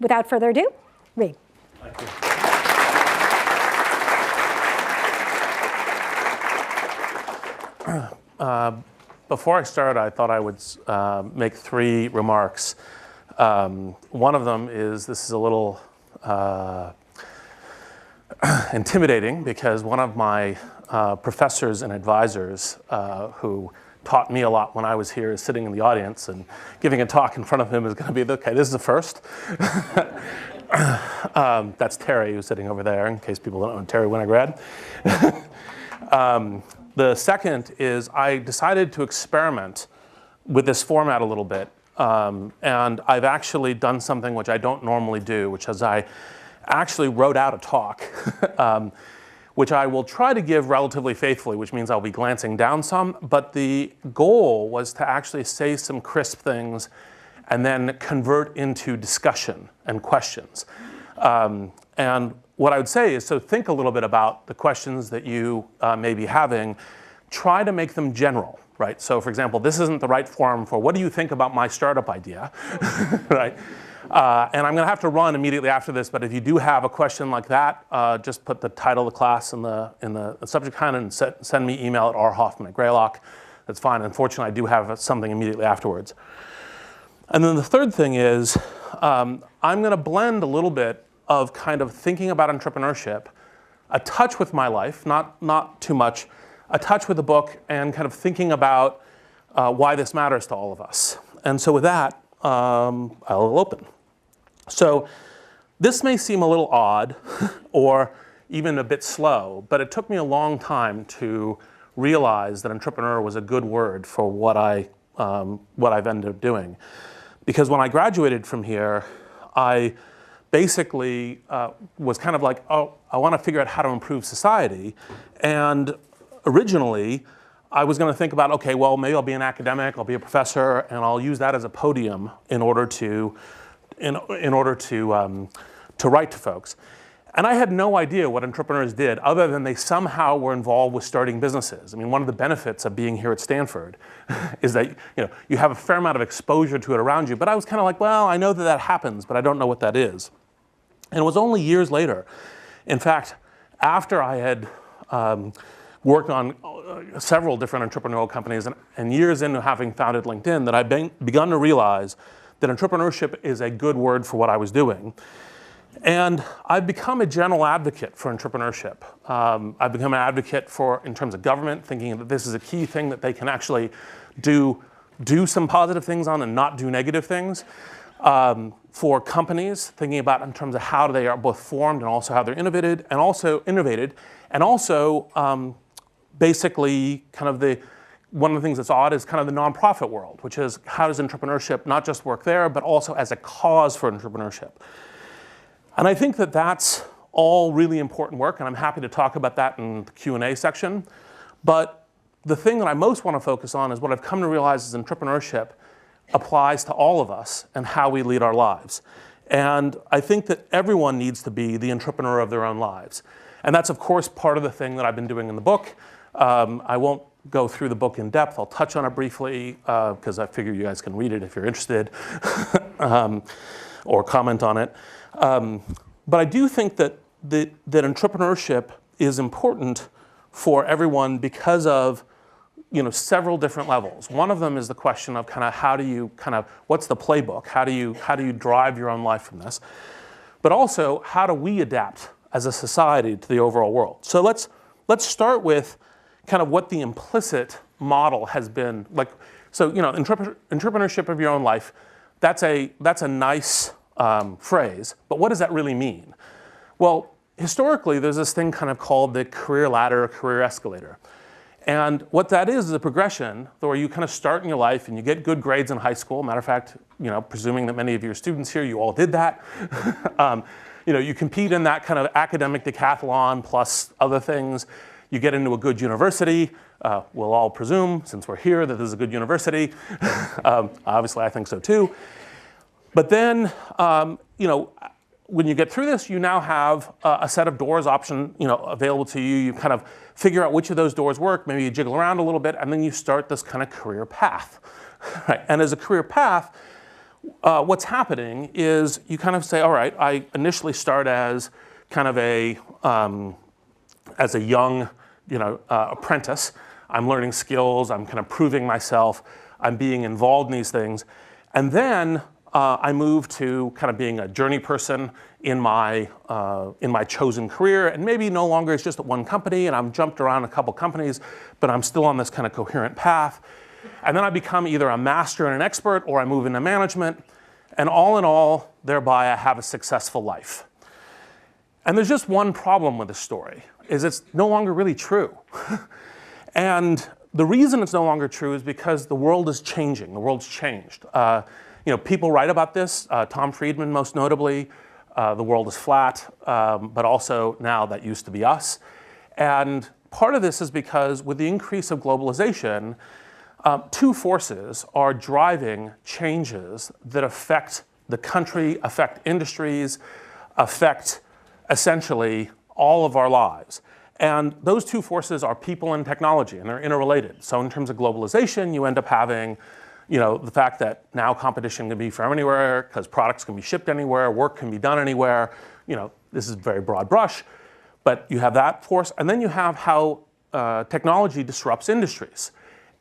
without further ado, Reid. Thank you. Before I start, I thought I would make 3 remarks. One of them is this is a little intimidating because one of my professors and advisors who taught me a lot when I was here is sitting in the audience, and giving a talk in front of him is going to be, okay, this is the first. That's Terry, who's sitting over there, in case people don't know Terry Winograd. The second is I decided to experiment with this format a little bit, and I've actually done something which I don't normally do, which is I actually wrote out a talk, which I will try to give relatively faithfully, which means I'll be glancing down some, but the goal was to actually say some crisp things and then convert into discussion and questions. And what I would say is, so think a little bit about the questions that you may be having. Try to make them general, right? So for example, this isn't the right forum for what do you think about my startup idea, right? And I'm going to have to run immediately after this, but if you do have a question like that, just put the title of the class in the subject line and send me email at rhoffman@greylock. That's fine. Unfortunately, I do have something immediately afterwards. And then the third thing is I'm going to blend a little bit of kind of thinking about entrepreneurship, a touch with my life, not too much, a touch with the book, and kind of thinking about why this matters to all of us. And so with that, I'll open. So this may seem a little odd or even a bit slow, but it took me a long time to realize that entrepreneur was a good word for what I've ended up doing. Because when I graduated from here, I basically was kind of like, oh, I want to figure out how to improve society. And originally, I was going to think about, okay, well, maybe I'll be an academic, I'll be a professor, and I'll use that as a podium in order to write to folks. And I had no idea what entrepreneurs did other than they somehow were involved with starting businesses. I mean, one of the benefits of being here at Stanford is that you have a fair amount of exposure to it around you. But I was kind of like, well, I know that that happens, but I don't know what that is. And it was only years later, in fact, after I had worked on several different entrepreneurial companies and years into having founded LinkedIn, that I begun to realize that entrepreneurship is a good word for what I was doing. And I've become a general advocate for entrepreneurship. I've become an advocate in terms of government, thinking that this is a key thing that they can actually do some positive things on and not do negative things. For companies, thinking about in terms of how they are both formed and also how they're innovated, and also basically kind of one of the things that's odd is kind of the nonprofit world, which is how does entrepreneurship not just work there, but also as a cause for entrepreneurship. And I think that that's all really important work, and I'm happy to talk about that in the Q&A section. But the thing that I most want to focus on is what I've come to realize is entrepreneurship applies to all of us and how we lead our lives. And I think that everyone needs to be the entrepreneur of their own lives. And that's, of course, part of the thing that I've been doing in the book. I won't go through the book in depth. I'll touch on it briefly because I figure you guys can read it if you're interested or comment on it. But I do think that entrepreneurship is important for everyone because of several different levels. One of them is the question of kind of how do you what's the playbook? How do you drive your own life from this? But also, how do we adapt as a society to the overall world? So let's start with kind of what the implicit model has been like. So entrepreneurship of your own life. That's a nice phrase, but what does that really mean? Well, historically, there's this thing kind of called the career ladder or career escalator. And what that is a progression where you kind of start in your life and you get good grades in high school. Matter of fact, presuming that many of your students here, you all did that. You compete in that kind of academic decathlon plus other things. You get into a good university. We'll all presume, since we're here, that this is a good university. Obviously, I think so too. But then, when you get through this, you now have a set of doors available to you. You kind of figure out which of those doors work. Maybe you jiggle around a little bit, and then you start this kind of career path. Right? And as a career path, what's happening is you kind of say, all right, I initially start as kind of as a young, apprentice. I'm learning skills. I'm kind of proving myself. I'm being involved in these things, and then I move to kind of being a journey person in my chosen career, and maybe no longer it's just at one company, and I'm jumped around a couple companies, but I'm still on this kind of coherent path. And then I become either a master and an expert, or I move into management, and all in all, thereby I have a successful life. And there's just one problem with this story, is it's no longer really true. And the reason it's no longer true is because the world is changing. The world's changed. People write about this. Tom Friedman, most notably, the world is flat, but also now that used to be us. And part of this is because with the increase of globalization, two forces are driving changes that affect the country, affect industries, affect essentially all of our lives. And those two forces are people and technology, and they're interrelated. So in terms of globalization, you end up having the fact that now competition can be from anywhere because products can be shipped anywhere, work can be done anywhere. This is a very broad brush, but you have that force. And then you have how technology disrupts industries.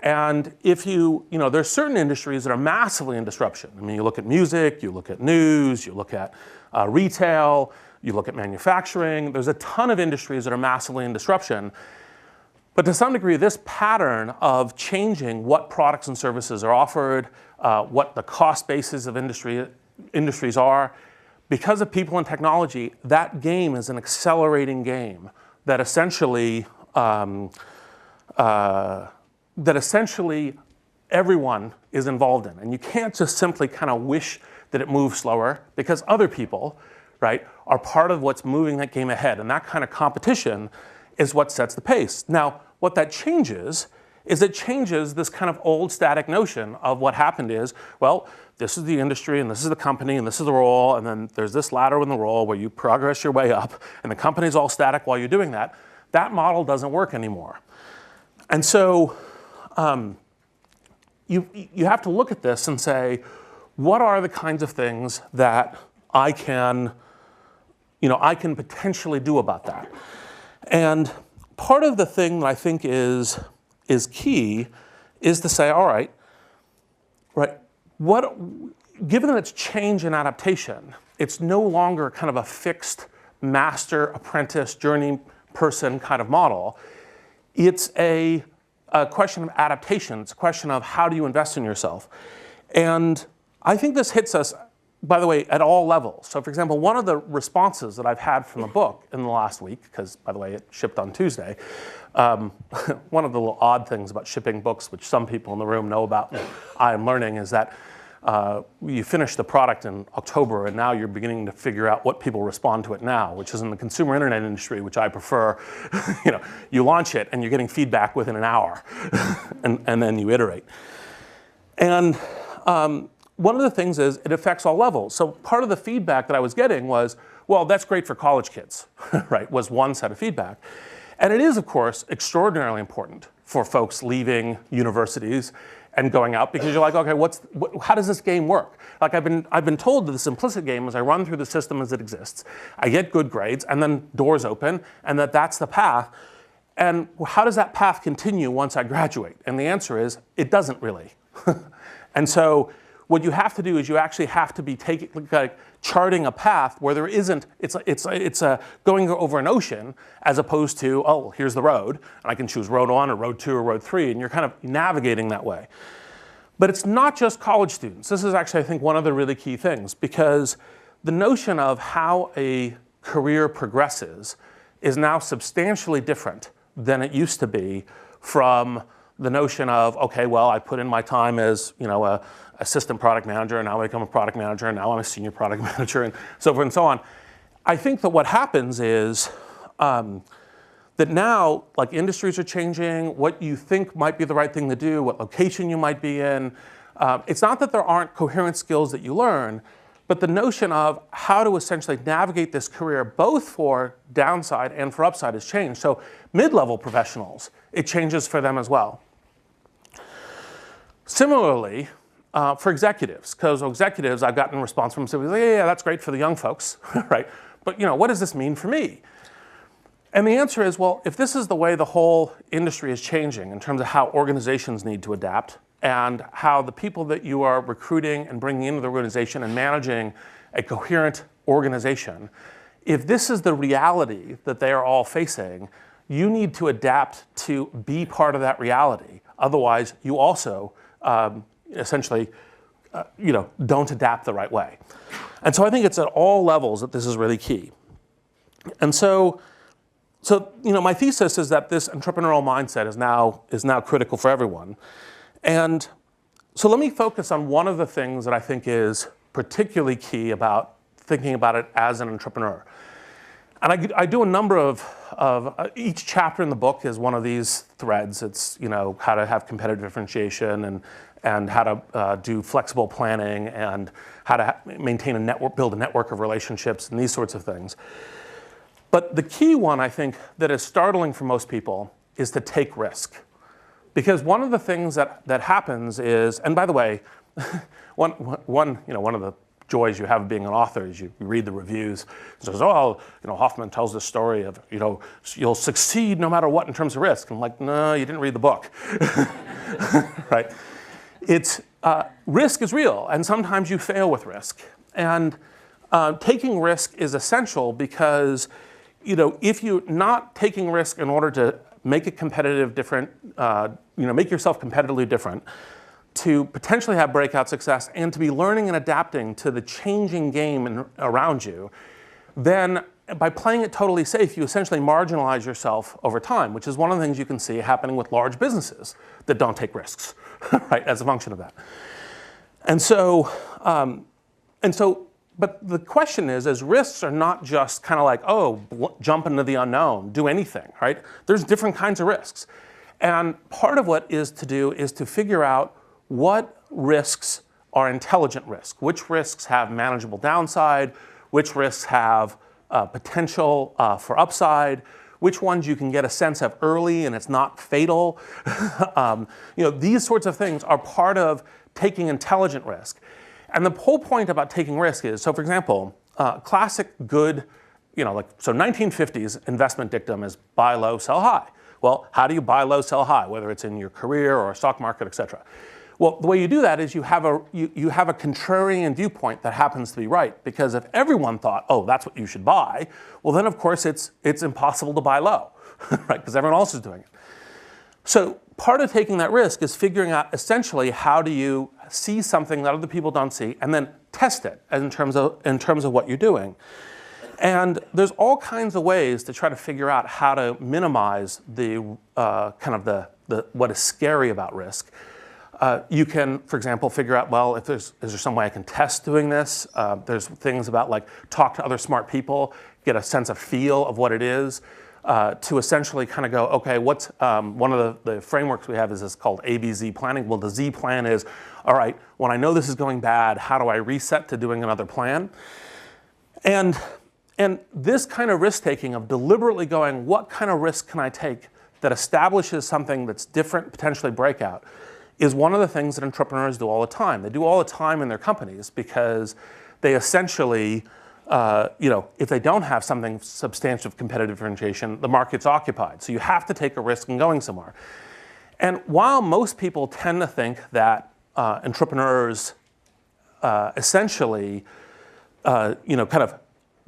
And if there's certain industries that are massively in disruption. I mean, you look at music, you look at news, you look at retail, you look at manufacturing. There's a ton of industries that are massively in disruption. But to some degree, this pattern of changing what products and services are offered, what the cost bases of industries are, because of people and technology, that game is an accelerating game that essentially everyone is involved in. And you can't just simply kind of wish that it moves slower, because other people, right, are part of what's moving that game ahead. And that kind of competition is what sets the pace. Now, what that changes is it changes this kind of old static notion of what happened is, well, this is the industry, and this is the company, and this is the role, and then there's this ladder in the role where you progress your way up, and the company's all static while you're doing that. That model doesn't work anymore. And so you have to look at this and say, what are the kinds of things that I can potentially do about that? And part of the thing that I think is key is to say, all right, given that it's change and adaptation, it's no longer kind of a fixed master, apprentice, journey person kind of model. It's a question of adaptation. It's a question of how do you invest in yourself. And I think this hits us, by the way, at all levels. So for example, one of the responses that I've had from the book in the last week, because by the way, it shipped on Tuesday, one of the little odd things about shipping books, which some people in the room know about, and I am learning, is that you finish the product in October, and now you're beginning to figure out what people respond to it now, which is in the consumer internet industry, which I prefer. You launch it, and you're getting feedback within an hour, and then you iterate. And one of the things is it affects all levels. So part of the feedback that I was getting was, well, that's great for college kids, right, was one set of feedback. And it is, of course, extraordinarily important for folks leaving universities and going out, because you're like, okay, how does this game work? Like I've been told that this implicit game is I run through the system as it exists, I get good grades, and then doors open, and that's the path. And how does that path continue once I graduate? And the answer is, it doesn't really. And so what you have to do is you actually have to be charting a path where there isn't, it's going over an ocean, as opposed to, oh, here's the road, and I can choose road 1 or road 2 or road 3, and you're kind of navigating that way. But it's not just college students. This is actually, I think, one of the really key things, because the notion of how a career progresses is now substantially different than it used to be from the notion of, okay, well, I put in my time as, a assistant product manager, and now I become a product manager, and now I'm a senior product manager, and so forth and so on. I think that what happens is that now, like, industries are changing, what you think might be the right thing to do, what location you might be in. It's not that there aren't coherent skills that you learn, but the notion of how to essentially navigate this career, both for downside and for upside, has changed. So mid-level professionals, it changes for them as well. Similarly, for executives, because executives, I've gotten a response from somebody like, yeah, that's great for the young folks, right? But what does this mean for me? And the answer is, well, if this is the way the whole industry is changing in terms of how organizations need to adapt and how the people that you are recruiting and bringing into the organization and managing a coherent organization, if this is the reality that they are all facing, you need to adapt to be part of that reality. Otherwise, you also essentially don't adapt the right way. And so I think it's at all levels that this is really key. And so my thesis is that this entrepreneurial mindset is now critical for everyone. And so let me focus on one of the things that I think is particularly key about thinking about it as an entrepreneur. And I do a number of each chapter in the book is one of these threads. It's how to have competitive differentiation and how to do flexible planning and how to maintain a network, build a network of relationships and these sorts of things. But the key one, I think, that is startling for most people is to take risk. Because one of the things that happens is, and by the way, one of the joys you have of being an author is you read the reviews. It says, Hoffman tells this story of, you'll succeed no matter what in terms of risk. I'm like, no, you didn't read the book, right? It's, risk is real, and sometimes you fail with risk. And taking risk is essential because if you're not taking risk in order to make it competitive different, make yourself competitively different, to potentially have breakout success and to be learning and adapting to the changing game around you, then by playing it totally safe, you essentially marginalize yourself over time, which is one of the things you can see happening with large businesses that don't take risks, right, as a function of that. But the question is risks are not just kind of like, jump into the unknown, do anything, right? There's different kinds of risks. And part of what is to do is to figure out what risks are intelligent risks, which risks have manageable downside, which risks have potential for upside, which ones you can get a sense of early and it's not fatal. These sorts of things are part of taking intelligent risk. And the whole point about taking risk is, so for example, classic good, so 1950s investment dictum is buy low, sell high. Well, how do you buy low, sell high, whether it's in your career or a stock market, et cetera? Well, the way you do that is you have a contrarian viewpoint that happens to be right. Because if everyone thought, that's what you should buy, well then of course it's impossible to buy low, right? Because everyone else is doing it. So part of taking that risk is figuring out essentially how do you see something that other people don't see and then test it in terms of what you're doing. And there's all kinds of ways to try to figure out how to minimize the what is scary about risk. You can, for example, figure out, well, is there some way I can test doing this? There's things about like talk to other smart people, get a sense of feel of what it is, to essentially kind of go, okay, what's one of the frameworks we have is this called ABZ planning. Well, the Z plan is, all right, when I know this is going bad, how do I reset to doing another plan? And this kind of risk-taking of deliberately going, what kind of risk can I take that establishes something that's different, potentially breakout, is one of the things that entrepreneurs do all the time. They do all the time in their companies because they essentially, if they don't have something substantive competitive differentiation, the market's occupied. So you have to take a risk in going somewhere. And while most people tend to think that entrepreneurs essentially, kind of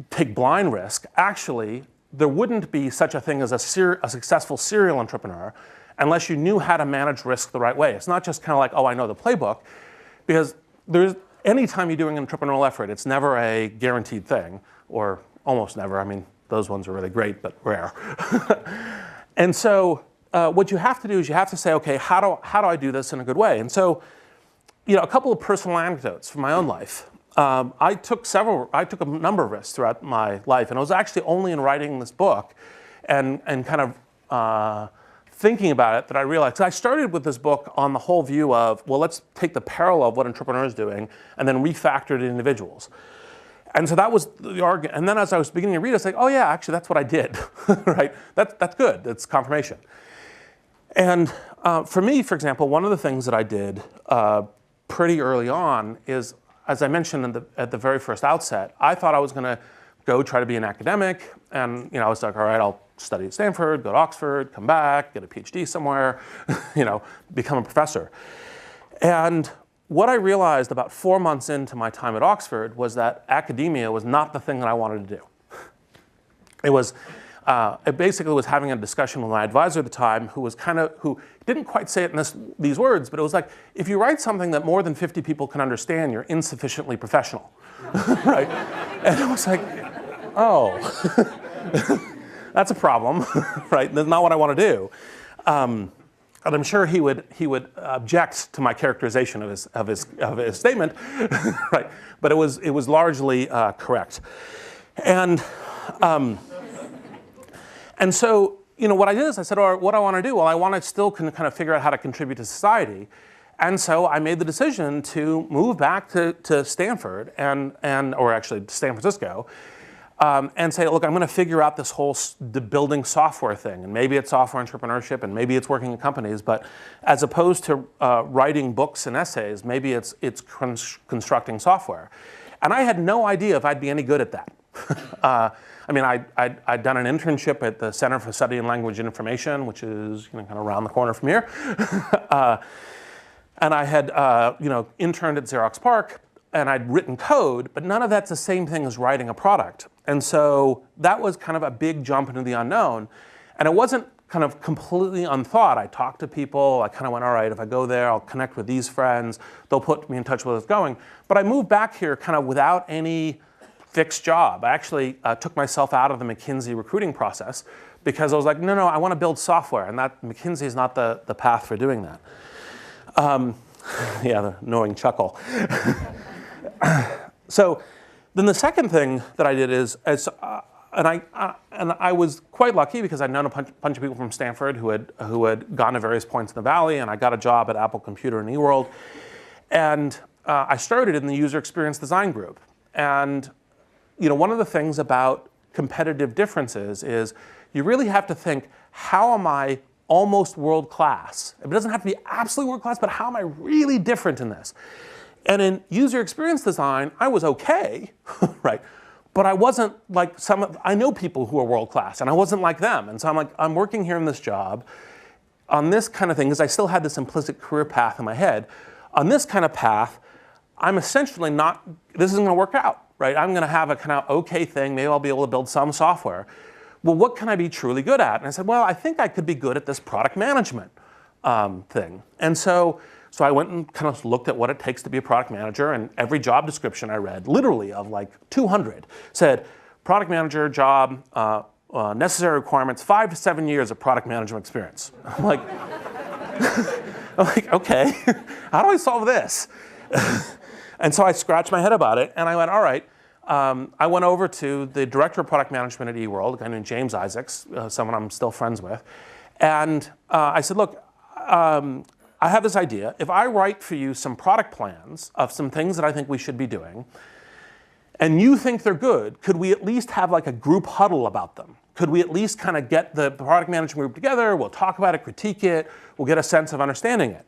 take blind risk, actually, there wouldn't be such a thing as a successful serial entrepreneur unless you knew how to manage risk the right way. It's not just kind of like, I know the playbook, because anytime you're doing an entrepreneurial effort, it's never a guaranteed thing, or almost never. I mean, those ones are really great, but rare. And so what you have to do is you have to say, okay, how do I do this in a good way? And so, a couple of personal anecdotes from my own life. I took a number of risks throughout my life, and it was actually only in writing this book and kind of thinking about it that I realized, 'cause I started with this book on the whole view of, well, let's take the parallel of what entrepreneurs are doing and then refactor it in individuals. And so that was the argument. And then as I was beginning to read, I was like, oh yeah, actually that's what I did, right? That's good, that's confirmation. And for me, for example, one of the things that I did pretty early on is, as I mentioned at the very first outset, I thought I was going to go try to be an academic, and I was like, all right, I'll study at Stanford, go to Oxford, come back, get a PhD somewhere, become a professor. And what I realized about 4 months into my time at Oxford was that academia was not the thing that I wanted to do. It basically was having a discussion with my advisor at the time, who didn't quite say it in these words, but it was like, if you write something that more than 50 people can understand, you're insufficiently professional, right? And I was like, oh, that's a problem, right? That's not what I want to do. And I'm sure he would object to my characterization of his statement, right? But it was largely correct. And so, what I did is I said, all right, what do I want to do? Well, I want to still kind of figure out how to contribute to society. And so I made the decision to move back to Stanford or actually to San Francisco, and say, look, I'm going to figure out this whole building software thing. And maybe it's software entrepreneurship, and maybe it's working in companies. But as opposed to writing books and essays, maybe it's constructing software. And I had no idea if I'd be any good at that. I'd done an internship at the Center for Study in Language and Information, which is kind of around the corner from here. And I had interned at Xerox PARC, and I'd written code, but none of that's the same thing as writing a product. And so that was kind of a big jump into the unknown. And it wasn't kind of completely unthought. I talked to people. I kind of went, all right, if I go there, I'll connect with these friends. They'll put me in touch with what's going. But I moved back here kind of without any fixed job. I actually took myself out of the McKinsey recruiting process because I was like, no, I want to build software. And that McKinsey is not the path for doing that. Yeah, the annoying chuckle. So then the second thing that I did is, and I was quite lucky because I'd known a bunch of people from Stanford who had gone to various points in the Valley, and I got a job at Apple Computer and eWorld. And I started in the user experience design group. And one of the things about competitive differences is you really have to think, how am I almost world class? It doesn't have to be absolutely world class, but how am I really different in this? And in user experience design, I was okay, right? But I wasn't like I know people who are world class, and I wasn't like them. And so I'm like, I'm working here in this job on this kind of thing, because I still had this implicit career path in my head. On this kind of path, I'm essentially this isn't going to work out, right? I'm going to have a kind of okay thing. Maybe I'll be able to build some software. Well, what can I be truly good at? And I said, well, I think I could be good at this product management thing. And so I went and kind of looked at what it takes to be a product manager, and every job description I read, literally of like 200, said product manager job, necessary requirements, 5 to 7 years of product management experience. I'm like, okay, how do I solve this? And so I scratched my head about it, and I went, all right. I went over to the director of product management at eWorld, a guy named James Isaacs, someone I'm still friends with. And I said, look, I have this idea. If I write for you some product plans of some things that I think we should be doing, and you think they're good, could we at least have like a group huddle about them? Could we at least kind of get the product management group together? We'll talk about it, critique it. We'll get a sense of understanding it.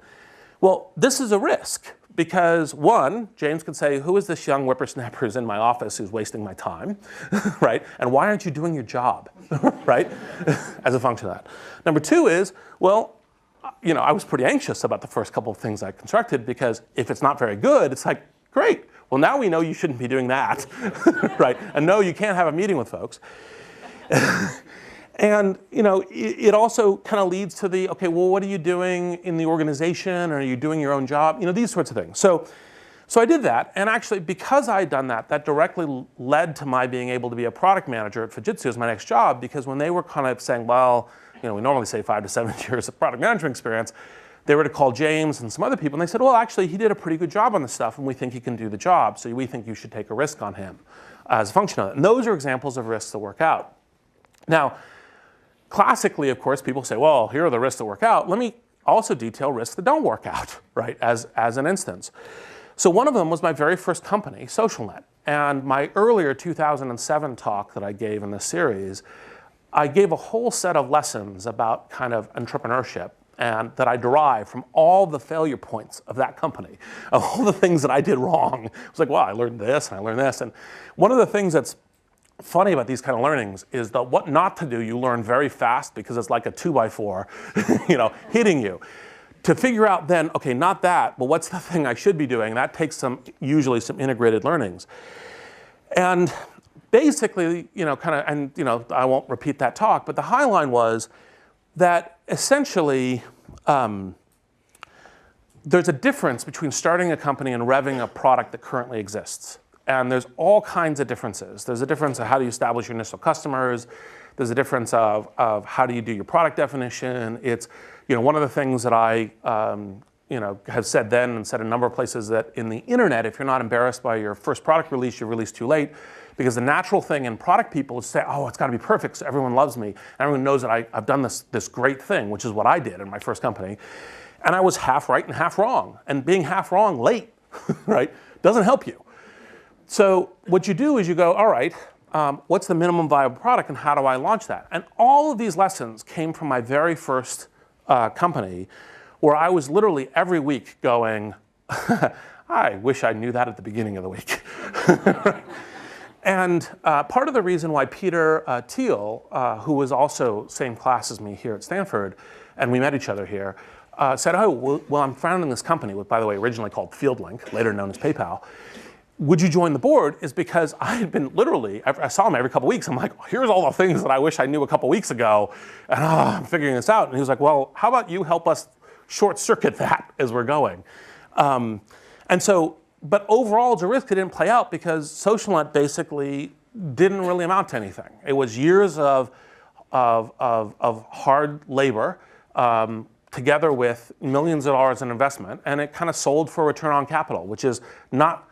Well, this is a risk. Because one, James could say, who is this young whippersnapper who's in my office who's wasting my time, right? And why aren't you doing your job, right? As a function of that. Number two is, well, I was pretty anxious about the first couple of things I constructed, because if it's not very good, it's like, great. Well, now we know you shouldn't be doing that, right? And no, you can't have a meeting with folks. And it also kind of leads to the, okay, well, what are you doing in the organization? Are you doing your own job? These sorts of things. So I did that, and actually, because I had done that, that directly led to my being able to be a product manager at Fujitsu as my next job, because when they were kind of saying, well, we normally say 5 to 7 years of product management experience, they were to call James and some other people, and they said, well, actually, he did a pretty good job on this stuff, and we think he can do the job, so we think you should take a risk on him as a function of it. And those are examples of risks that work out. Now, classically, of course, people say, well, here are the risks that work out. Let me also detail risks that don't work out, right, as an instance. So one of them was my very first company, SocialNet. And my earlier 2007 talk that I gave in this series, I gave a whole set of lessons about kind of entrepreneurship. and that I derive from all the failure points of that company, of all the things that I did wrong. It was like, wow, I learned this and I learned this. And one of the things that's funny about these kind of learnings is that what not to do, you learn very fast because it's like a 2x4, hitting you. To figure out then, okay, not that, but what's the thing I should be doing? That takes usually some integrated learnings. And basically, I won't repeat that talk, but the high line was that essentially there's a difference between starting a company and revving a product that currently exists. And there's all kinds of differences. There's a difference of how do you establish your initial customers. There's a difference of how do you do your product definition. It's, one of the things that I, have said then and said a number of places that in the internet, if you're not embarrassed by your first product release, you release too late. Because the natural thing in product people is to say, oh, it's got to be perfect so everyone loves me. And everyone knows that I've done this great thing, which is what I did in my first company. And I was half right and half wrong. And being half wrong late, right, doesn't help you. So what you do is you go, all right, what's the minimum viable product and how do I launch that? And all of these lessons came from my very first company where I was literally every week going, I wish I knew that at the beginning of the week. And part of the reason why Peter Thiel, who was also same class as me here at Stanford, and we met each other here, said, oh, well, I'm founding this company, which, by the way, originally called FieldLink, later known as PayPal. Would you join the board? Is because I had been literally, I saw him every couple of weeks. I'm like, here's all the things that I wish I knew a couple of weeks ago. And I'm figuring this out. And he was like, well, how about you help us short circuit that as we're going? But overall, as a risk, it didn't play out because SocialNet basically didn't really amount to anything. It was years of hard labor together with millions of dollars in investment, and it kind of sold for return on capital, which is not,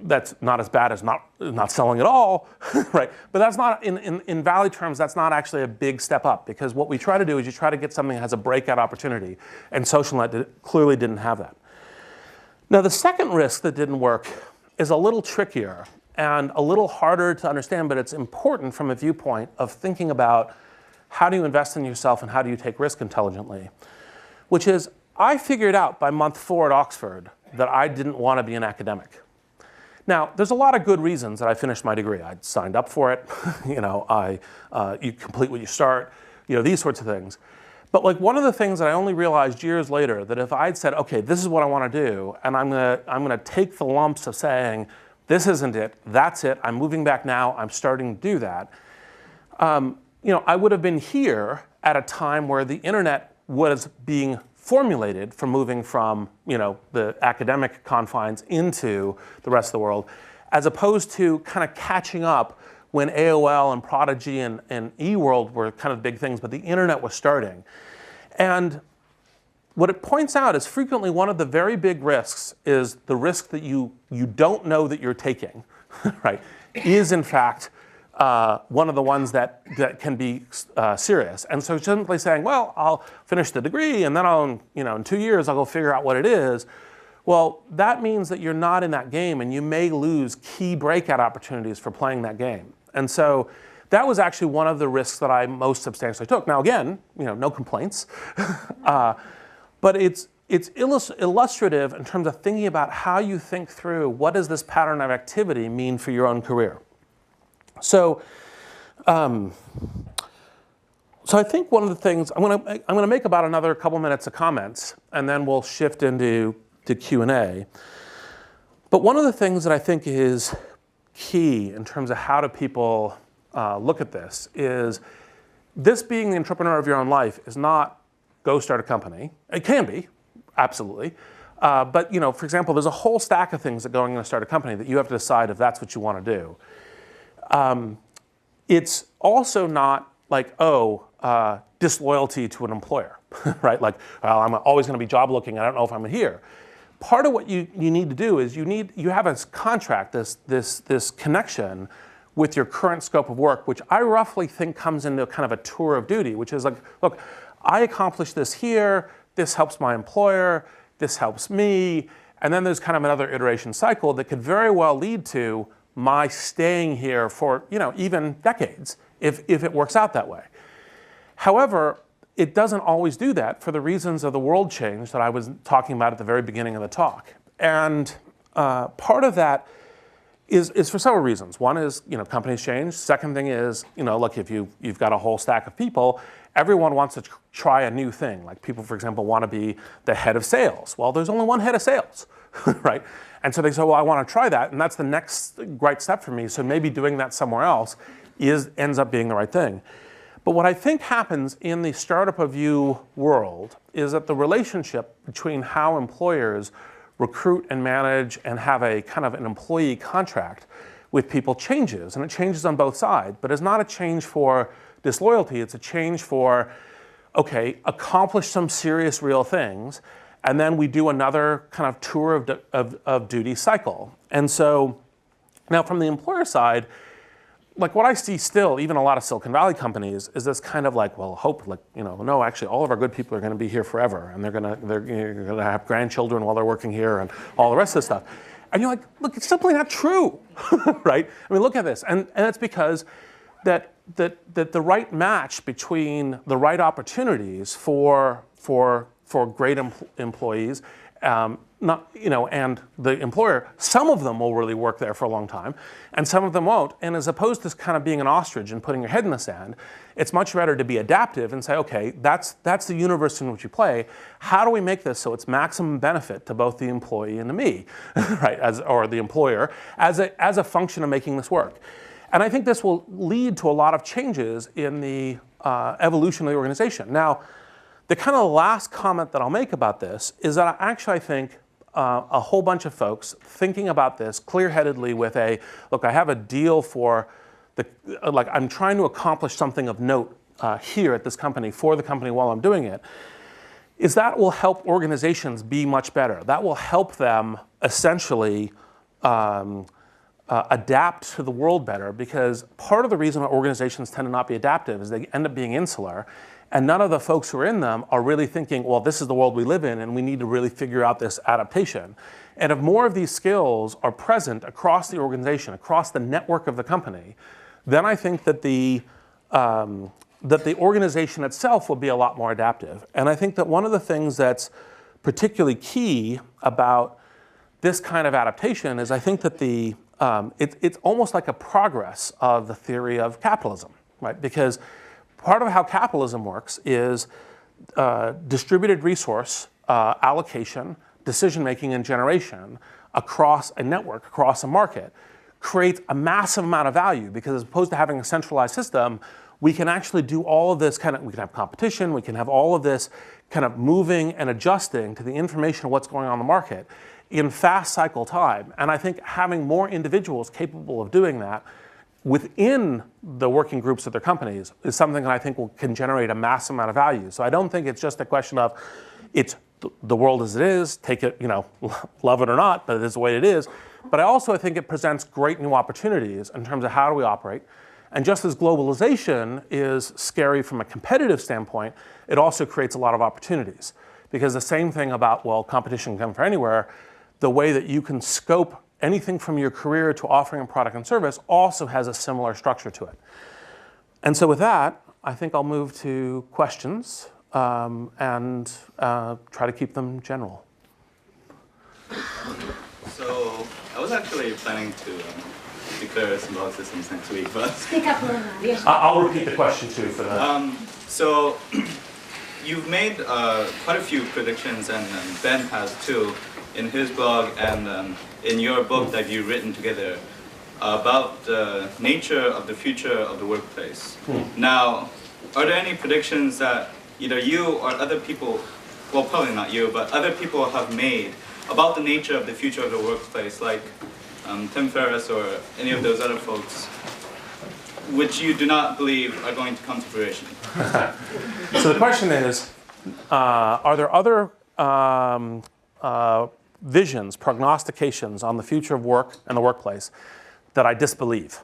that's not as bad as not selling at all, right? But that's not, in value terms, that's not actually a big step up because what we try to do is you try to get something that has a breakout opportunity, and SocialNet clearly didn't have that. Now, the second risk that didn't work is a little trickier and a little harder to understand, but it's important from a viewpoint of thinking about how do you invest in yourself and how do you take risk intelligently, which is I figured out by month 4 at Oxford that I didn't want to be an academic. Now, there's a lot of good reasons that I finished my degree. I signed up for it, you complete what you start, these sorts of things. But like one of the things that I only realized years later that if I'd said, okay, this is what I want to do, and I'm gonna take the lumps of saying, this isn't it, that's it, I'm moving back now, I'm starting to do that, I would have been here at a time where the internet was being formulated for moving from, the academic confines into the rest of the world, as opposed to kind of catching up when AOL and Prodigy and eWorld were kind of big things, but the internet was starting. And what it points out is frequently one of the very big risks is the risk that you don't know that you're taking, right, is in fact one of the ones that can be serious. And so simply saying, well, I'll finish the degree and then in 2 years I'll go figure out what it is. Well, that means that you're not in that game and you may lose key breakout opportunities for playing that game. And so that was actually one of the risks that I most substantially took. Now again, no complaints, but it's illustrative in terms of thinking about how you think through what does this pattern of activity mean for your own career. So I think one of the things, I'm gonna make about another couple minutes of comments and then we'll shift into Q&A. But one of the things that I think is key in terms of how do people look at this is this being the entrepreneur of your own life is not go start a company. It can be, absolutely. But for example, there's a whole stack of things that going to start a company that you have to decide if that's what you want to do. It's also not like, disloyalty to an employer, right? Like, well, I'm always going to be job looking. I don't know if I'm here. Part of what you need to do is you have a contract, this connection with your current scope of work, which I roughly think comes into kind of a tour of duty, which is like, look, I accomplished this here, this helps my employer, this helps me, and then there's kind of another iteration cycle that could very well lead to my staying here for even decades if it works out that way. However, it doesn't always do that for the reasons of the world change that I was talking about at the very beginning of the talk. And part of that is for several reasons. One is, companies change. Second thing is, look, if you've got a whole stack of people, everyone wants to try a new thing. Like people, for example, want to be the head of sales. Well, there's only one head of sales, right? And so they say, well, I want to try that, and that's the next right step for me. So maybe doing that somewhere else ends up being the right thing. But what I think happens in the startup of you world is that the relationship between how employers recruit and manage and have a kind of an employee contract with people changes, and it changes on both sides, but it's not a change for disloyalty, it's a change for, okay, accomplish some serious real things, and then we do another kind of tour of duty cycle. And so now from the employer side, like what I see still, even a lot of Silicon Valley companies, is this kind of like, well, hope, like, no, actually, all of our good people are going to be here forever, and they're gonna have grandchildren while they're working here, and all the rest of the stuff. And you're like, look, it's simply not true, right? I mean, look at this, and it's because that the right match between the right opportunities for great employees, and the employer, some of them will really work there for a long time, and some of them won't. And as opposed to kind of being an ostrich and putting your head in the sand, it's much better to be adaptive and say, okay, that's the universe in which you play. How do we make this so it's maximum benefit to both the employee and to me, right? Or the employer, as a function of making this work. And I think this will lead to a lot of changes in the evolution of the organization. Now, the kind of last comment that I'll make about this is that I think a whole bunch of folks thinking about this clear-headedly with look, I have a deal for I'm trying to accomplish something of note here at this company for the company while I'm doing it, is that will help organizations be much better. That will help them essentially adapt to the world better, because part of the reason why organizations tend to not be adaptive is they end up being insular. And none of the folks who are in them are really thinking, well, this is the world we live in, and we need to really figure out this adaptation. And if more of these skills are present across the organization, across the network of the company, then I think that the organization itself will be a lot more adaptive. And I think that one of the things that's particularly key about this kind of adaptation is I think that it's almost like a progress of the theory of capitalism, right? Because part of how capitalism works is distributed resource allocation, decision-making, and generation across a network, across a market, creates a massive amount of value, because as opposed to having a centralized system, we can actually do all of this we can have competition, we can have all of this kind of moving and adjusting to the information of what's going on in the market in fast cycle time. And I think having more individuals capable of doing that within the working groups of their companies is something that I think can generate a massive amount of value. So I don't think it's just a question of it's the world as it is, take it, love it or not, but it is the way it is. But I also think it presents great new opportunities in terms of how do we operate. And just as globalization is scary from a competitive standpoint, it also creates a lot of opportunities. Because the same thing about, well, competition can come from anywhere, the way that you can scope anything from your career to offering a product and service also has a similar structure to it. And so with that, I think I'll move to questions and try to keep them general. So I was actually planning to declare symbolic systems next week, but Speak up a little louder. Yes. I'll repeat the question too for that. So you've made quite a few predictions, and Ben has too, in his blog and in your book that you've written together about the nature of the future of the workplace. Now, are there any predictions that either you or other people, well, probably not you, but other people have made about the nature of the future of the workplace, like Tim Ferriss or any of those other folks, which you do not believe are going to come to fruition? So the question is, are there other visions, prognostications on the future of work and the workplace that I disbelieve?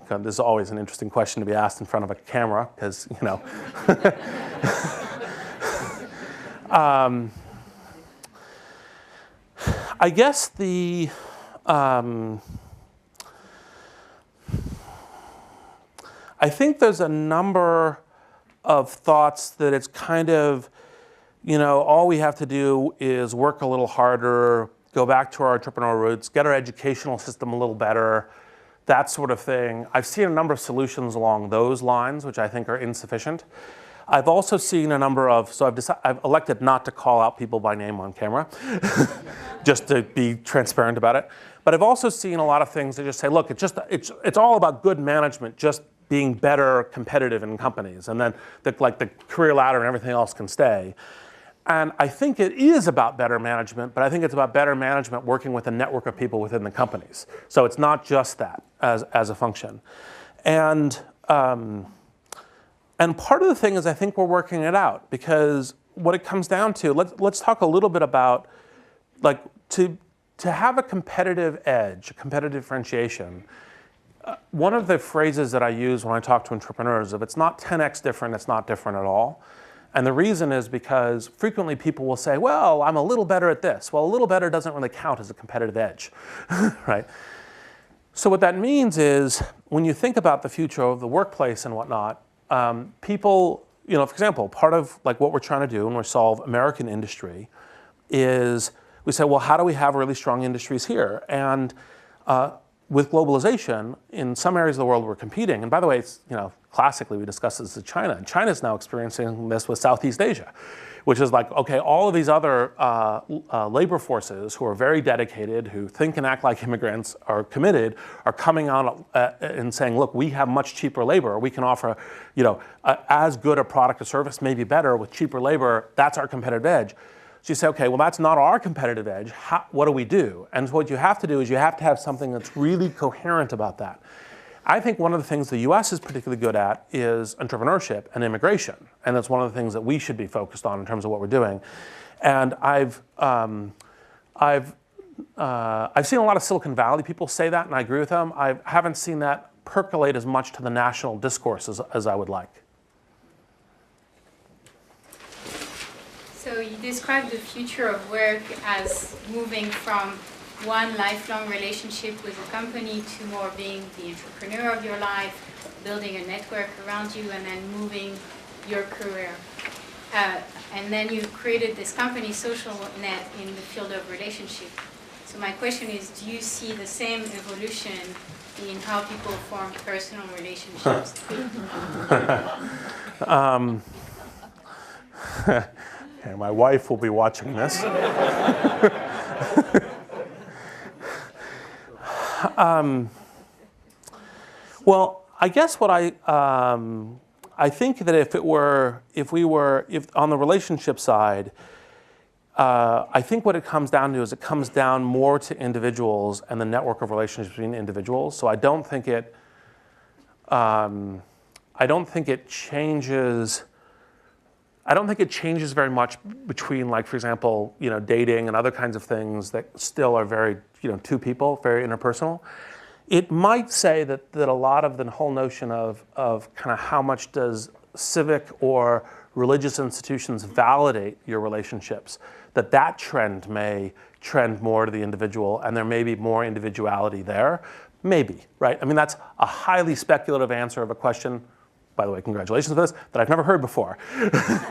This is always an interesting question to be asked in front of a camera, because, I guess I think there's a number of thoughts that it's kind of, all we have to do is work a little harder, go back to our entrepreneurial roots, get our educational system a little better, that sort of thing. I've seen a number of solutions along those lines, which I think are insufficient. I've also seen a number of, so I've elected not to call out people by name on camera, just to be transparent about it. But I've also seen a lot of things that just say, look, it's all about good management, just being better competitive in companies, and then the career ladder and everything else can stay. And I think it is about better management, but I think it's about better management working with a network of people within the companies. So it's not just that as a function. And part of the thing is I think we're working it out, because what it comes down to, let's talk a little bit about, to have a competitive edge, a competitive differentiation. One of the phrases that I use when I talk to entrepreneurs, if it's not 10x different, it's not different at all. And the reason is because frequently people will say, well, I'm a little better at this. Well, a little better doesn't really count as a competitive edge, right? So what that means is when you think about the future of the workplace and whatnot, people, for example, part of what we're trying to do when we solve American industry is we say, well, how do we have really strong industries here? And with globalization, in some areas of the world we're competing, and by the way, it's, classically we discuss this with China, and China's now experiencing this with Southeast Asia, which is okay, all of these other labor forces who are very dedicated, who think and act like immigrants, are committed, are coming on and saying, look, we have much cheaper labor, we can offer, as good a product or service, maybe better with cheaper labor, that's our competitive edge. So you say, okay, well, that's not our competitive edge. What do we do? And so what you have to do is you have to have something that's really coherent about that. I think one of the things the US is particularly good at is entrepreneurship and immigration. And that's one of the things that we should be focused on in terms of what we're doing. And I've seen a lot of Silicon Valley people say that, and I agree with them. I haven't seen that percolate as much to the national discourse as I would like. So you described the future of work as moving from one lifelong relationship with a company to more being the entrepreneur of your life, building a network around you, and then moving your career. And then you created this company, Social Net, in the field of relationship. So my question is, do you see the same evolution in how people form personal relationships? Okay, my wife will be watching this. Well, I guess what I think that if on the relationship side, I think what it comes down to is it comes down more to individuals and the network of relationships between individuals. So I don't think it changes. I don't think it changes very much between, for example, dating and other kinds of things that still are very, two people, very interpersonal. It might say that a lot of the whole notion of kind of how much does civic or religious institutions validate your relationships, that trend may trend more to the individual, and there may be more individuality there. Maybe, right? I mean, that's a highly speculative answer of a question. By the way, congratulations for this, that I've never heard before.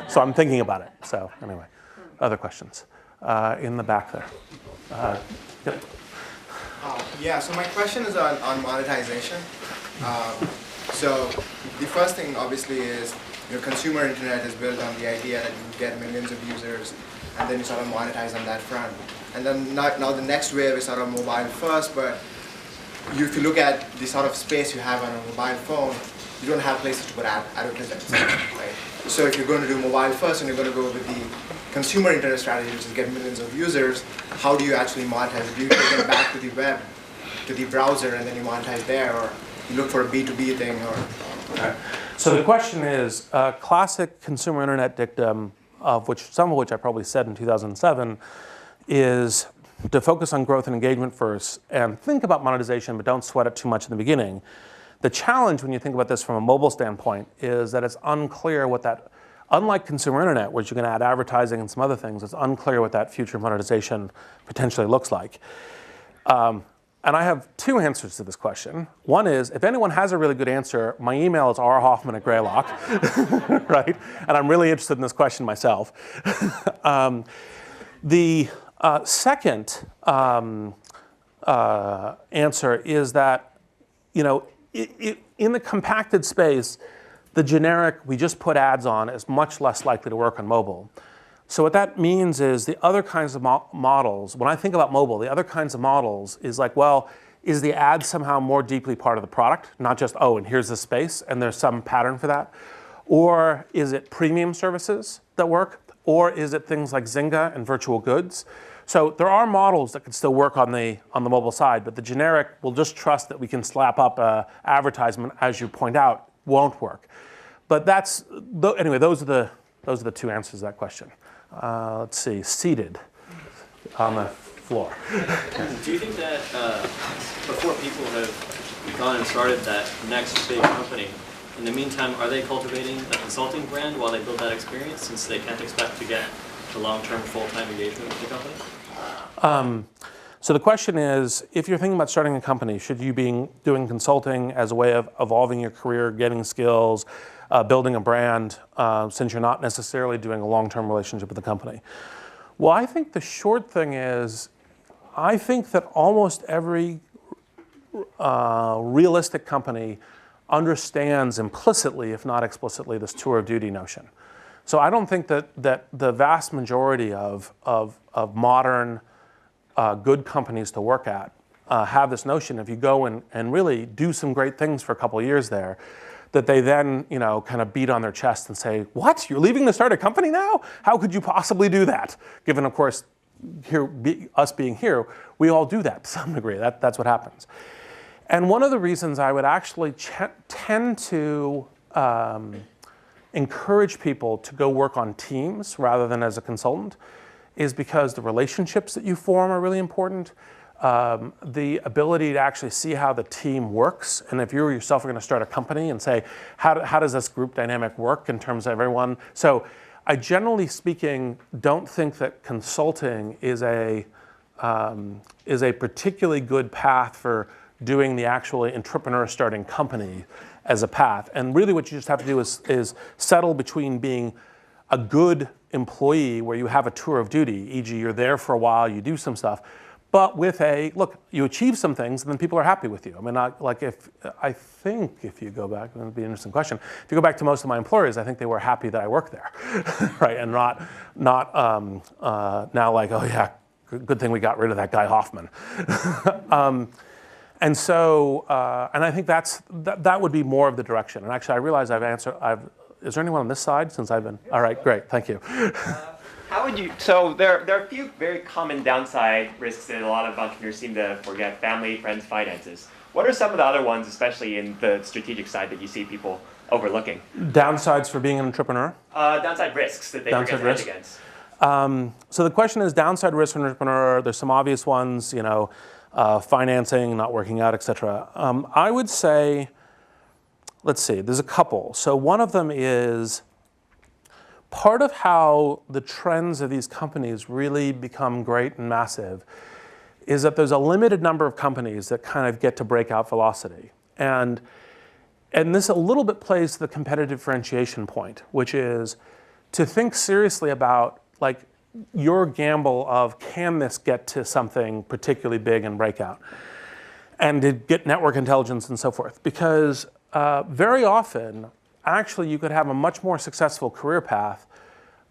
So I'm thinking about it. So anyway, other questions? In the back there. Yep. Yeah, so my question is on monetization. So the first thing obviously is your consumer internet is built on the idea that you get millions of users and then you sort of monetize on that front. And then now the next wave is sort of mobile first, but if you look at the sort of space you have on a mobile phone, you don't have places to put advertisements, right? So if you're going to do mobile first and you're going to go with the consumer internet strategy, which is get millions of users, how do you actually monetize? Do you take it back to the web, to the browser, and then you monetize there, or you look for a B2B thing, or? Okay. So the question is, classic consumer internet dictum, some of which I probably said in 2007, is to focus on growth and engagement first, and think about monetization, but don't sweat it too much in the beginning. The challenge when you think about this from a mobile standpoint is that it's unclear what that, unlike consumer internet, which you can add advertising and some other things, it's unclear what that future monetization potentially looks like. And I have two answers to this question. One is, if anyone has a really good answer, my email is rhoffman@greylock, right? And I'm really interested in this question myself. The second answer is that, in the compacted space, the generic, we just put ads on, is much less likely to work on mobile. So what that means is the other kinds of models, when I think about mobile, the other kinds of models is like, well, is the ad somehow more deeply part of the product? Not just, oh, and here's the space, and there's some pattern for that. Or is it premium services that work? Or is it things like Zynga and virtual goods? So there are models that can still work on the mobile side, but the generic will just trust that we can slap up an advertisement, as you point out, won't work. But anyway, those are the two answers to that question. Let's see, seated on the floor. Do you think that before people have gone and started that next big company, in the meantime, are they cultivating a consulting brand while they build that experience, since they can't expect to get the long-term full-time engagement with the company? So the question is, if you're thinking about starting a company, should you be doing consulting as a way of evolving your career, getting skills, building a brand, since you're not necessarily doing a long-term relationship with the company? Well, I think the short thing is, I think that almost every realistic company understands implicitly, if not explicitly, this tour of duty notion. So I don't think that the vast majority of modern good companies to work at have this notion, if you go and really do some great things for a couple of years there, that they then kind of beat on their chest and say, what, you're leaving to start a company now? How could you possibly do that? Given, of course, us being here, we all do that to some degree. That's what happens. And one of the reasons I would actually tend to encourage people to go work on teams rather than as a consultant is because the relationships that you form are really important. The ability to actually see how the team works, and if you yourself are going to start a company and say, how does this group dynamic work in terms of everyone? So I generally speaking don't think that consulting is a particularly good path for doing the actual entrepreneur starting company as a path. And really what you just have to do is settle between being a good employee where you have a tour of duty, e.g. you're there for a while, you do some stuff, but with look, you achieve some things and then people are happy with you. I mean, I think if you go back, that'd be an interesting question. If you go back to most of my employers, I think they were happy that I worked there, right? And not now like, oh yeah, good thing we got rid of that guy Hoffman. And so, and I think that would be more of the direction. And actually, I realize is there anyone on this side since I've been? All right, great, thank you. How would you, so there are a few very common downside risks that a lot of entrepreneurs seem to forget: family, friends, finances. What are some of the other ones, especially in the strategic side, that you see people overlooking? Downsides for being an entrepreneur? Downside risks that they forget to hedge against. So the question is downside risk for an entrepreneur. There's some obvious ones, financing, not working out, et cetera. I would say, let's see, there's a couple. So one of them is part of how the trends of these companies really become great and massive is that there's a limited number of companies that kind of get to breakout velocity. And this a little bit plays to the competitive differentiation point, which is to think seriously about like your gamble of, can this get to something particularly big and breakout? And to get network intelligence and so forth. Because very often, actually, you could have a much more successful career path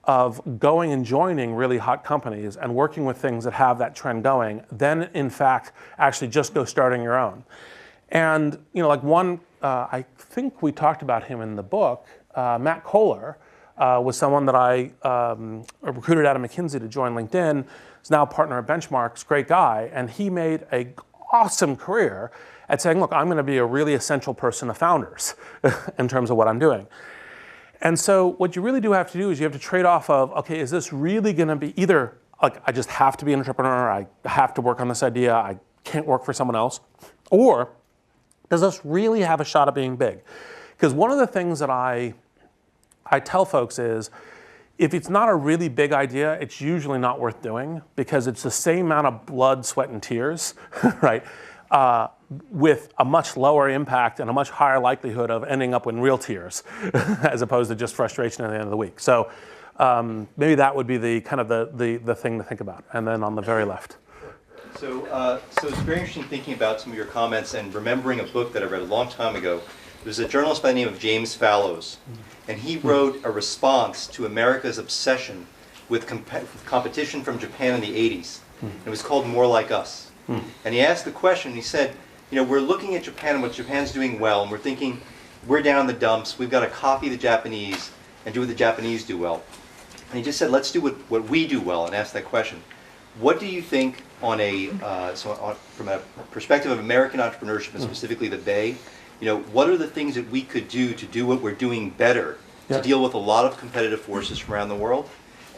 of going and joining really hot companies and working with things that have that trend going than, in fact, actually just go starting your own. And like one, I think we talked about him in the book, Matt Kohler, was someone that I recruited out of McKinsey to join LinkedIn. He's now a partner at Benchmarks, great guy, and he made an awesome career at saying, look, I'm going to be a really essential person of founders in terms of what I'm doing. And so what you really do have to do is you have to trade off of, okay, is this really going to be either, like, I just have to be an entrepreneur, I have to work on this idea, I can't work for someone else, or does this really have a shot at being big? Because one of the things that I tell folks is, if it's not a really big idea, it's usually not worth doing because it's the same amount of blood, sweat, and tears, right? with a much lower impact and a much higher likelihood of ending up in real tears, as opposed to just frustration at the end of the week. So maybe that would be the kind of the thing to think about. And then on the very left. So it's very interesting thinking about some of your comments and remembering a book that I read a long time ago. There's a journalist by the name of James Fallows, and he wrote a response to America's obsession with competition from Japan in the 80s. It was called More Like Us. And he asked the question, he said, you know, we're looking at Japan and what Japan's doing well, and we're thinking, we're down in the dumps, we've got to copy the Japanese and do what the Japanese do well. And he just said, let's do what we do well, and ask that question. What do you think from a perspective of American entrepreneurship, and specifically the Bay, you know, what are the things that we could do to do what we're doing better to deal with a lot of competitive forces from around the world?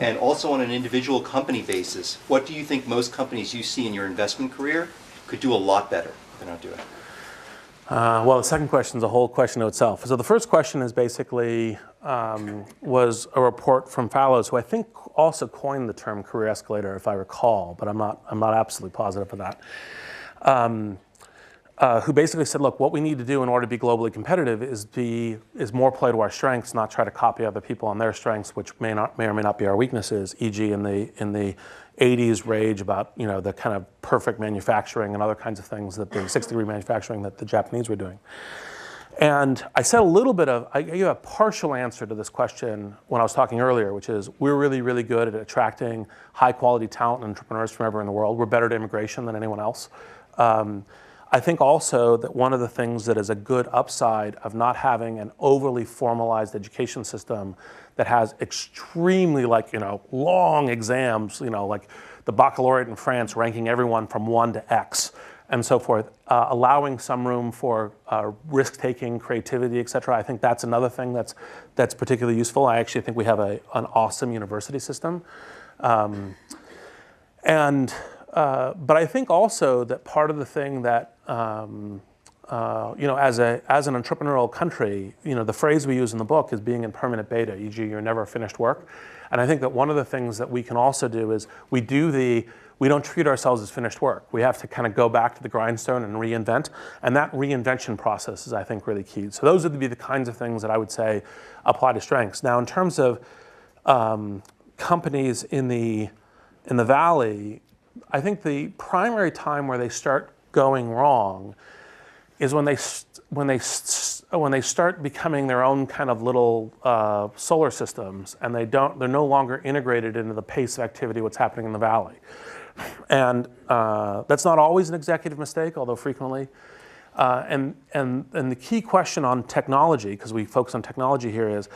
And also on an individual company basis, what do you think most companies you see in your investment career could do a lot better than not doing? Well, the second question is a whole question to itself. So the first question is basically, was a report from Fallows, who I think also coined the term career escalator, if I recall, but I'm not absolutely positive of that. Who basically said, look, what we need to do in order to be globally competitive is more play to our strengths, not try to copy other people on their strengths, which may or may not be our weaknesses. E.g., in the 80s rage about, you know, the kind of perfect manufacturing and other kinds of things that the 6-degree manufacturing that the Japanese were doing. And I said a little bit of, I gave a partial answer to this question when I was talking earlier, which is we're really, really good at attracting high quality talent and entrepreneurs from everywhere in the world. We're better at immigration than anyone else. I think also that one of the things that is a good upside of not having an overly formalized education system that has extremely, like, you know, long exams, you know, like the baccalaureate in France ranking everyone from 1 to X and so forth, allowing some room for risk-taking, creativity, et cetera. I think that's another thing that's particularly useful. I actually think we have an awesome university system. But I think also that part of the thing that, you know, as an entrepreneurial country, you know, the phrase we use in the book is being in permanent beta, e.g. you're never finished work. And I think that one of the things that we can also do is we don't treat ourselves as finished work. We have to kind of go back to the grindstone and reinvent. And that reinvention process is, I think, really key. So those would be the kinds of things that I would say apply to strengths. Now, in terms of companies in the Valley, I think the primary time where they start going wrong is when they start becoming their own kind of little solar systems, and they're no longer integrated into the pace of activity what's happening in the Valley. And that's not always an executive mistake, although frequently. And the key question on technology, because we focus on technology here, is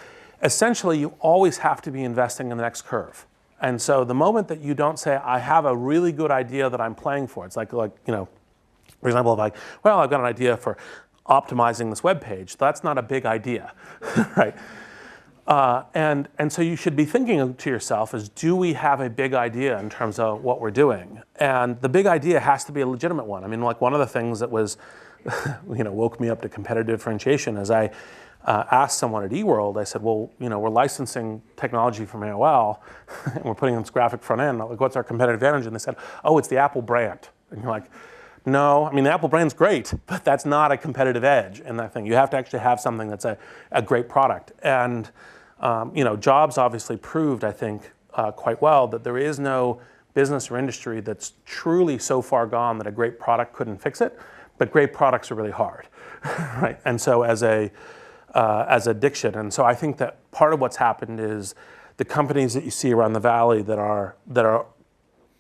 essentially you always have to be investing in the next curve. And so the moment that you don't say, I have a really good idea that I'm playing for, it's like you know, for example, if I've got an idea for optimizing this web page, that's not a big idea, right? And so you should be thinking to yourself is, do we have a big idea in terms of what we're doing? And the big idea has to be a legitimate one. I mean, like one of the things that was, you know, woke me up to competitive differentiation is I asked someone at eWorld, I said, well, you know, we're licensing technology from AOL and we're putting in this graphic front end. Like, what's our competitive advantage? And they said, oh, it's the Apple brand. And you're like, no, I mean, the Apple brand's great, but that's not a competitive edge in that thing. You have to actually have something that's a great product. And, you know, Jobs obviously proved, I think, quite well that there is no business or industry that's truly so far gone that a great product couldn't fix it, but great products are really hard, right? And so as addiction. And so I think that part of what's happened is the companies that you see around the Valley that are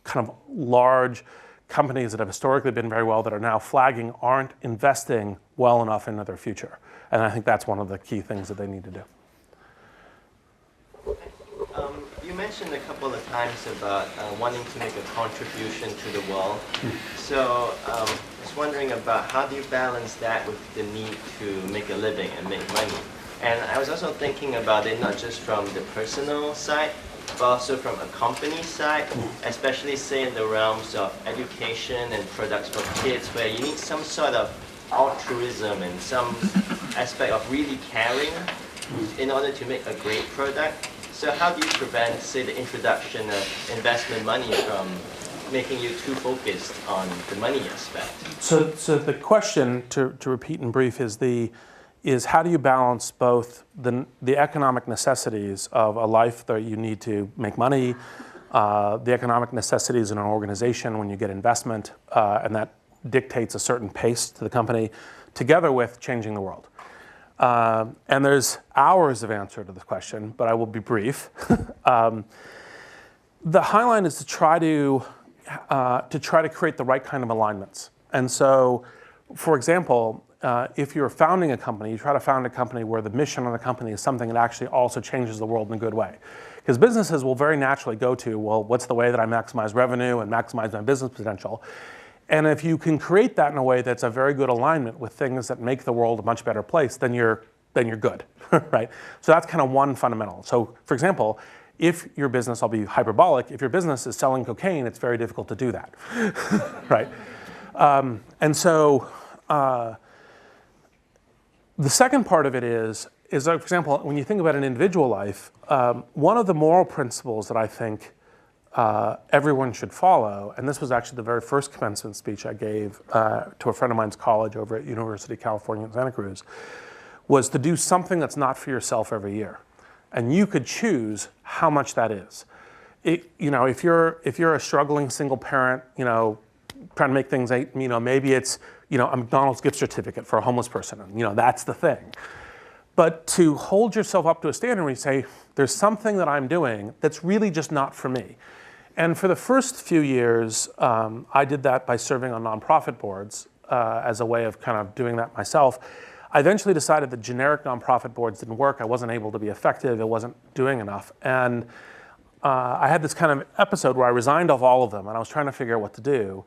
kind of large companies that have historically been very well that are now flagging aren't investing well enough into their future. And I think that's one of the key things that they need to do. You mentioned a couple of times about wanting to make a contribution to the world. So I was wondering about how do you balance that with the need to make a living and make money? And I was also thinking about it not just from the personal side, but also from a company side, especially say in the realms of education and products for kids, where you need some sort of altruism and some aspect of really caring in order to make a great product. So how do you prevent, say, the introduction of investment money from making you too focused on the money aspect? So the question, to repeat in brief, is how do you balance both the economic necessities of a life that you need to make money, the economic necessities in an organization when you get investment, and that dictates a certain pace to the company, together with changing the world. And there's hours of answer to this question, but I will be brief. The high line is to try to create the right kind of alignments. And so, for example, if you're founding a company, you try to found a company where the mission of the company is something that actually also changes the world in a good way. Because businesses will very naturally go to, well, what's the way that I maximize revenue and maximize my business potential? And if you can create that in a way that's a very good alignment with things that make the world a much better place, then you're good, right? So that's kind of one fundamental. So, for example, if your business, I'll be hyperbolic, if your business is selling cocaine, it's very difficult to do that, right? And so the second part of it is like, for example, when you think about an individual life, one of the moral principles that I think everyone should follow, and this was actually the very first commencement speech I gave to a friend of mine's college over at University of California in Santa Cruz, was to do something that's not for yourself every year. And you could choose how much that is. If you're a struggling single parent, trying to make things, maybe it's, a McDonald's gift certificate for a homeless person, and that's the thing. But to hold yourself up to a standard where you say, there's something that I'm doing that's really just not for me. And for the first few years, I did that by serving on nonprofit boards as a way of kind of doing that myself. I eventually decided that generic nonprofit boards didn't work. I wasn't able to be effective. It wasn't doing enough. And I had this kind of episode where I resigned off all of them, and I was trying to figure out what to do.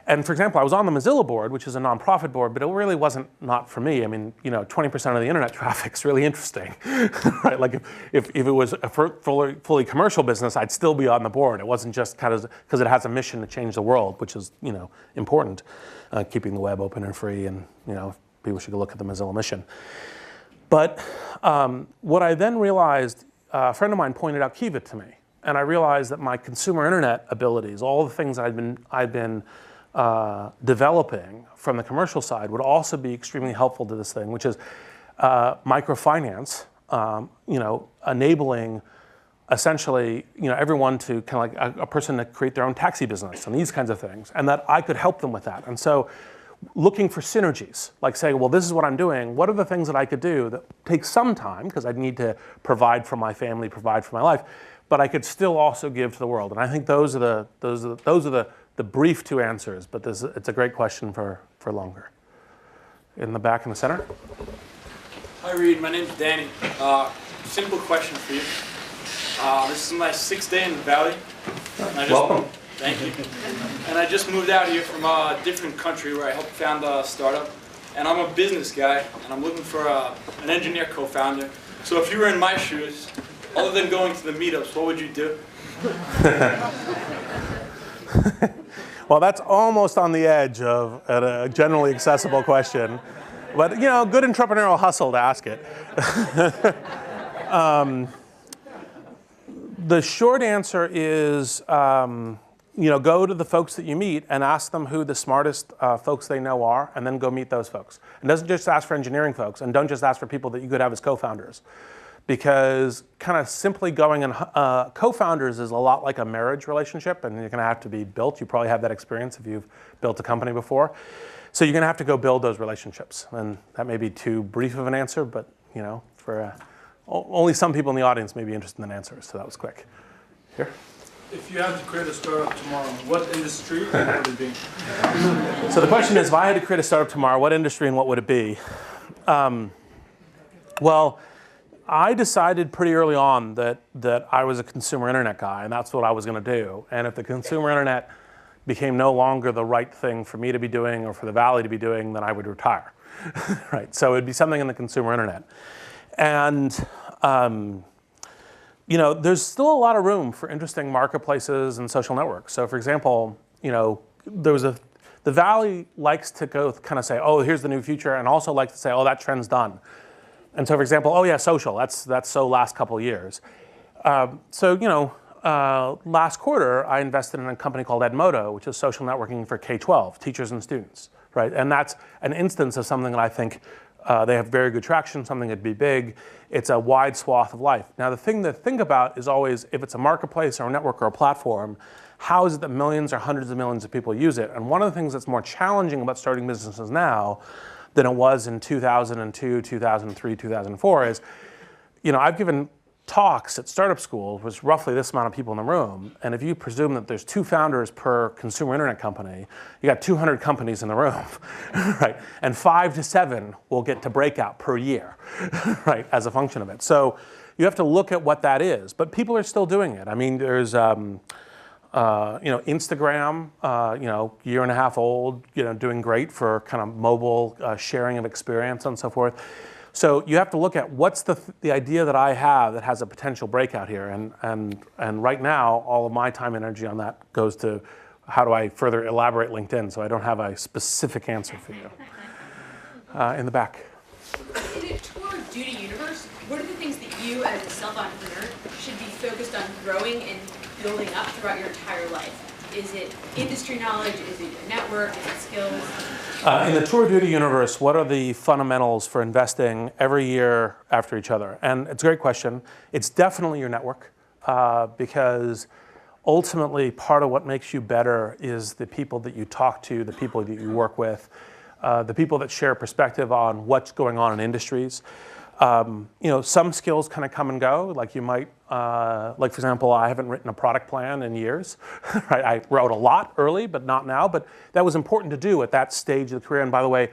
And for example, I was on the Mozilla board, which is a nonprofit board, but it really wasn't not for me. I mean, 20% of the internet traffic's really interesting, right? Like if it was a fully commercial business, I'd still be on the board. It wasn't just kind of because it has a mission to change the world, which is important, keeping the web open and free, and people should go look at the Mozilla mission. But what I then realized, a friend of mine pointed out Kiva to me, and I realized that my consumer internet abilities, all the things I'd been developing from the commercial side, would also be extremely helpful to this thing, which is microfinance, enabling essentially everyone to kind of like a person to create their own taxi business and these kinds of things, and that I could help them with that. And so looking for synergies, like saying, well, this is what I'm doing. What are the things that I could do that take some time, because I'd need to provide for my family, provide for my life, but I could still also give to the world. And I think those are the brief two answers, but it's a great question for longer. In the back in the center. Hi, Reid. My name's Danny. Simple question for you. This is my 6th day in the Valley. Welcome. Thank you. And I just moved out here from a different country where I helped found a startup. And I'm a business guy, and I'm looking for an engineer co-founder. So if you were in my shoes, other than going to the meetups, what would you do? Well, that's almost on the edge of a generally accessible question. But, good entrepreneurial hustle to ask it. The short answer is, go to the folks that you meet and ask them who the smartest folks they know are, and then go meet those folks. And doesn't just ask for engineering folks, and don't just ask for people that you could have as co-founders. Because kind of simply going and co-founders is a lot like a marriage relationship, and you're going to have to be built. You probably have that experience if you've built a company before. So you're going to have to go build those relationships. And that may be too brief of an answer, but for only some people in the audience may be interested in answers. So that was quick. Here. If you had to create a startup tomorrow, what industry and what would it be? So the question is, if I had to create a startup tomorrow, what industry and what would it be? Well, I decided pretty early on that I was a consumer internet guy, and that's what I was going to do. And if the consumer internet became no longer the right thing for me to be doing or for the Valley to be doing, then I would retire. Right? So it'd be something in the consumer internet. And there's still a lot of room for interesting marketplaces and social networks. So for example, the Valley likes to go kind of say, oh, here's the new future, and also likes to say, oh, that trend's done. And so, for example, oh yeah, social. That's so last couple of years. last quarter, I invested in a company called Edmodo, which is social networking for K-12, teachers and students, right? And that's an instance of something that I think they have very good traction, something that'd be big. It's a wide swath of life. Now, the thing to think about is always, if it's a marketplace or a network or a platform, how is it that millions or hundreds of millions of people use it? And one of the things that's more challenging about starting businesses now than it was in 2002, 2003, 2004 is, I've given talks at startup school was roughly this amount of people in the room, and if you presume that there's 2 founders per consumer internet company, you got 200 companies in the room, right? And 5 to 7 will get to breakout per year, right, as a function of it. So you have to look at what that is, but people are still doing it. I mean, there's Instagram, year and a half old, doing great for kind of mobile sharing of experience and so forth. So you have to look at what's the idea that I have that has a potential breakout here, and right now all of my time and energy on that goes to how do I further elaborate LinkedIn. So I don't have a specific answer for you. In the back. In a tour of duty universe, what are the things that you as a self-entrepreneur should be focused on growing and building up throughout your entire life? Is it industry knowledge? Is it a network? Is it skills? In the tour of duty universe, what are the fundamentals for investing every year after each other? And it's a great question. It's definitely your network, because ultimately part of what makes you better is the people that you talk to, the people that you work with, the people that share perspective on what's going on in industries. Some skills kind of come and go. Like you might, like for example, I haven't written a product plan in years. Right? I wrote a lot early, but not now. But that was important to do at that stage of the career. And by the way,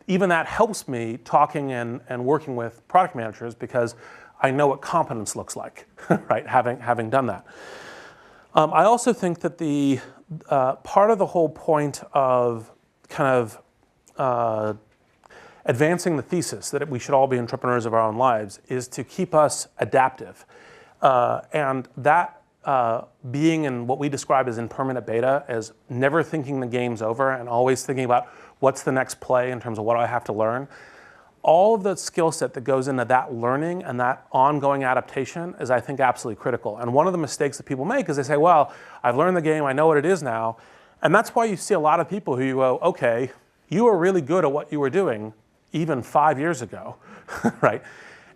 even that helps me talking and working with product managers because I know what competence looks like, right? Having done that. I also think that the part of the whole point of kind of advancing the thesis that we should all be entrepreneurs of our own lives is to keep us adaptive. And that being in what we describe as impermanent beta, as never thinking the game's over and always thinking about what's the next play in terms of what do I have to learn. All of the skill set that goes into that learning and that ongoing adaptation is, I think, absolutely critical. And one of the mistakes that people make is they say, well, I've learned the game, I know what it is now. And that's why you see a lot of people who you go, okay, you were really good at what you were doing even 5 years ago, right?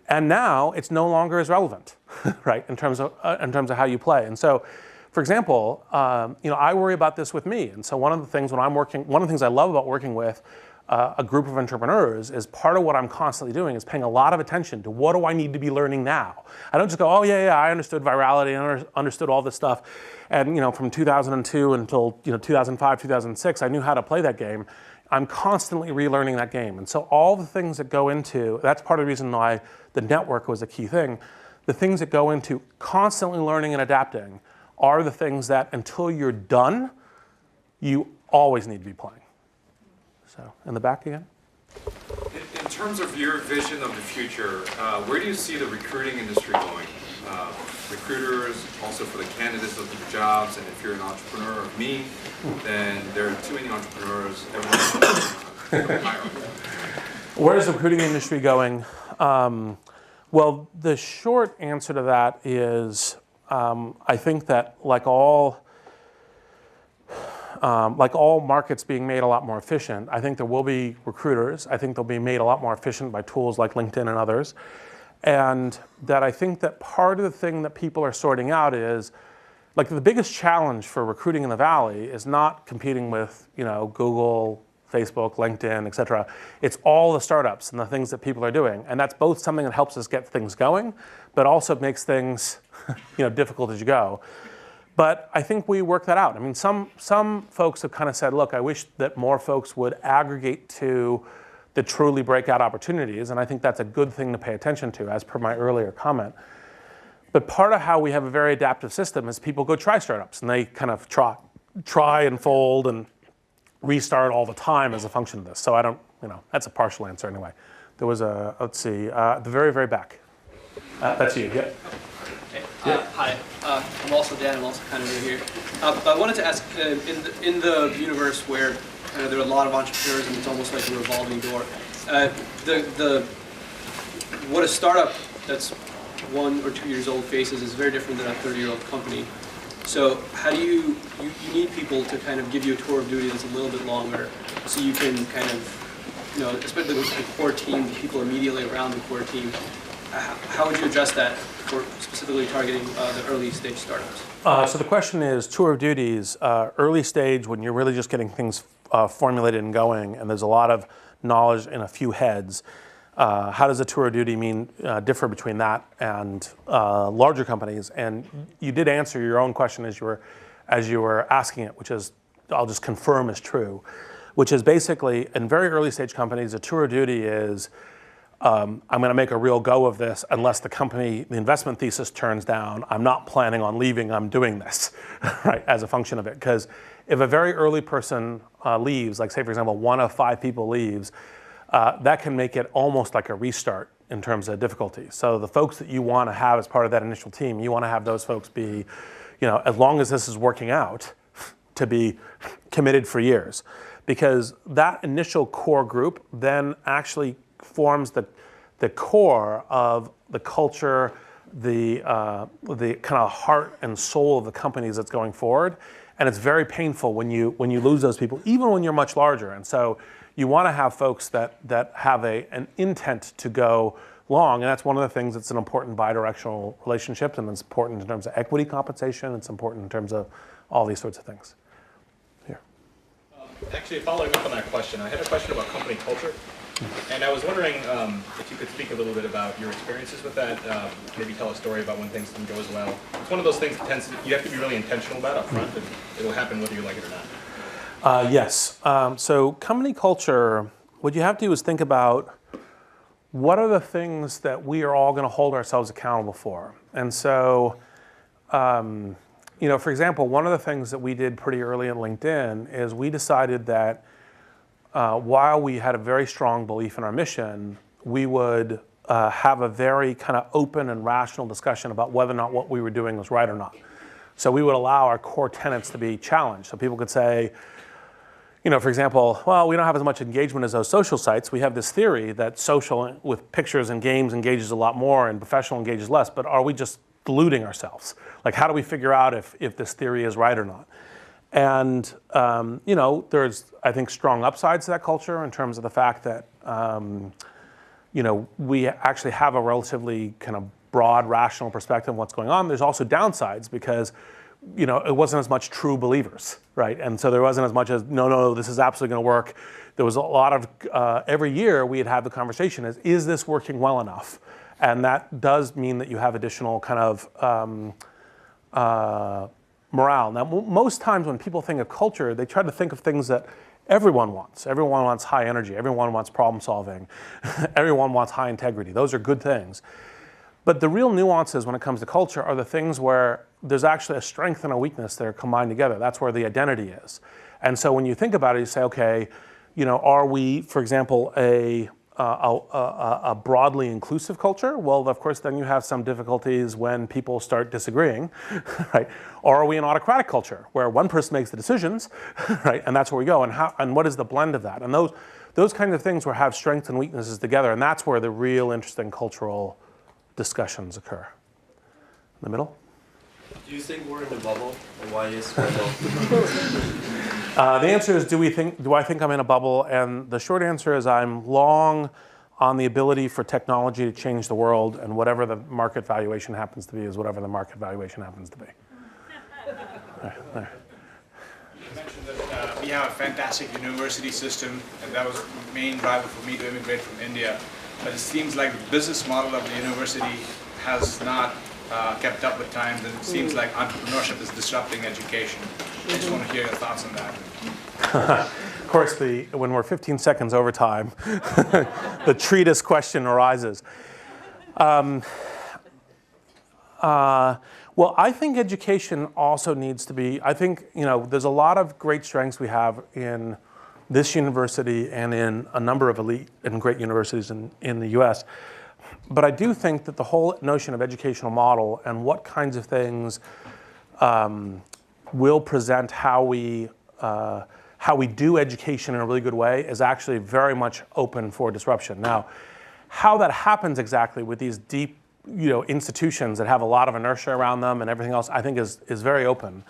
And now it's no longer as relevant, right? In terms of how you play. And so, for example, I worry about this with me. And so one of the things I love about working with a group of entrepreneurs is part of what I'm constantly doing is paying a lot of attention to what do I need to be learning now. I don't just go, oh yeah, I understood virality and understood all this stuff. And from 2002 until 2005, 2006, I knew how to play that game. I'm constantly relearning that game. And so all the things that go into, that's part of the reason why the network was a key thing. The things that go into constantly learning and adapting are the things that until you're done, you always need to be playing. So, in the back again. In terms of your vision of the future, where do you see the recruiting industry going? Recruiters, also for the candidates looking for jobs, and if you're an entrepreneur of me, then there are too many entrepreneurs. Where is the recruiting industry going? Well, the short answer to that is I think that like all markets being made a lot more efficient, I think there will be recruiters. I think they'll be made a lot more efficient by tools like LinkedIn and others. And that I think that part of the thing that people are sorting out is, like the biggest challenge for recruiting in the Valley is not competing with, Google, Facebook, LinkedIn, et cetera. It's all the startups and the things that people are doing. And that's both something that helps us get things going, but also makes things, difficult as you go. But I think we work that out. I mean, some folks have kind of said, look, I wish that more folks would aggregate to the truly breakout opportunities, and I think that's a good thing to pay attention to, as per my earlier comment. But part of how we have a very adaptive system is people go try startups, and they kind of try and fold and restart all the time as a function of this. So I don't, that's a partial answer anyway. There was let's see, the very, very back. That's you, yeah. Hi, I'm also Dan, I'm also kind of new here. I wanted to ask, in the universe where there are a lot of entrepreneurs and it's almost like a revolving door, what a startup that's 1 or 2 years old faces is very different than a 30-year-old company. So how do you need people to kind of give you a tour of duty that's a little bit longer, so you can kind of, especially with the core team, the people immediately around the core team, how would you address that for specifically targeting the early stage startups? So the question is, tour of duties, early stage when you're really just getting things formulated and going, and there's a lot of knowledge in a few heads. How does a tour of duty differ between that and larger companies? And you did answer your own question as you were asking it, which is, I'll just confirm is true, which is basically in very early stage companies, a tour of duty is, I'm going to make a real go of this unless the investment thesis turns down. I'm not planning on leaving. I'm doing this, right, as a function of it. Because if a very early person leaves, like say for example, 1 of 5 people leaves, that can make it almost like a restart in terms of difficulty. So the folks that you want to have as part of that initial team, you want to have those folks be, as long as this is working out, to be committed for years. Because that initial core group then actually forms the core of the culture, the kind of heart and soul of the companies that's going forward. And it's very painful when you lose those people, even when you're much larger. And so you want to have folks that have an intent to go long, and that's one of the things that's an important bidirectional relationship, and it's important in terms of equity compensation. It's important in terms of all these sorts of things. Here. Actually, following up on that question, I had a question about company culture. And I was wondering if you could speak a little bit about your experiences with that, maybe tell a story about when things didn't go as well. It's one of those things that you have to be really intentional about up front, and it'll happen whether you like it or not. Yes. So company culture, what you have to do is think about what are the things that we are all going to hold ourselves accountable for. And so, for example, one of the things that we did pretty early in LinkedIn is we decided that while we had a very strong belief in our mission, we would have a very kind of open and rational discussion about whether or not what we were doing was right or not. So we would allow our core tenets to be challenged. So people could say, for example, well, we don't have as much engagement as those social sites. We have this theory that social with pictures and games engages a lot more and professional engages less, but are we just deluding ourselves? Like, how do we figure out if this theory is right or not? And, there's, I think, strong upsides to that culture in terms of the fact that, we actually have a relatively kind of broad, rational perspective of what's going on. There's also downsides because, it wasn't as much true believers, right? And so there wasn't as much as, no, this is absolutely going to work. There was a lot of, every year we'd have the conversation is this working well enough? And that does mean that you have additional kind of morale. Now, most times when people think of culture, they try to think of things that everyone wants. Everyone wants high energy. Everyone wants problem solving. Everyone wants high integrity. Those are good things. But the real nuances when it comes to culture are the things where there's actually a strength and a weakness that are combined together. That's where the identity is. And so when you think about it, you say, okay, are we, for example, a broadly inclusive culture? Well, of course, then you have some difficulties when people start disagreeing, right? Or are we an autocratic culture where one person makes the decisions, right? And that's where we go. And what is the blend of that? And those kinds of things where have strengths and weaknesses together, and that's where the real interesting cultural discussions occur. In the middle? Do you think we're in a bubble, or why is it a The answer is, do I think I'm in a bubble? And the short answer is I'm long on the ability for technology to change the world, and whatever the market valuation happens to be is whatever the market valuation happens to be. There. You mentioned that we have a fantastic university system, and that was the main driver for me to immigrate from India. But it seems like the business model of the university has not kept up with times, and it seems like entrepreneurship is disrupting education. I just want to hear your thoughts on that. Of course, when we're 15 seconds over time, the treatise question arises. Well, I think education also needs to be, I think, there's a lot of great strengths we have in this university and in a number of elite and great universities in the US. But I do think that the whole notion of educational model and what kinds of things will present how we do education in a really good way is actually very much open for disruption. Now, how that happens exactly with these deep institutions that have a lot of inertia around them and everything else, I think is very open.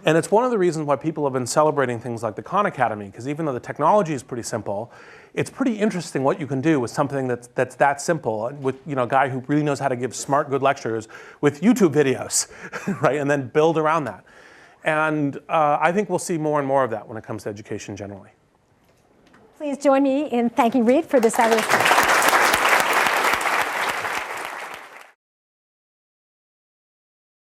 And it's one of the reasons why people have been celebrating things like the Khan Academy, because even though the technology is pretty simple, it's pretty interesting what you can do with something that's that simple, with a guy who really knows how to give smart, good lectures with YouTube videos, right? And then build around that. And I think we'll see more and more of that when it comes to education generally. Please join me in thanking Reid for this fabulous talk.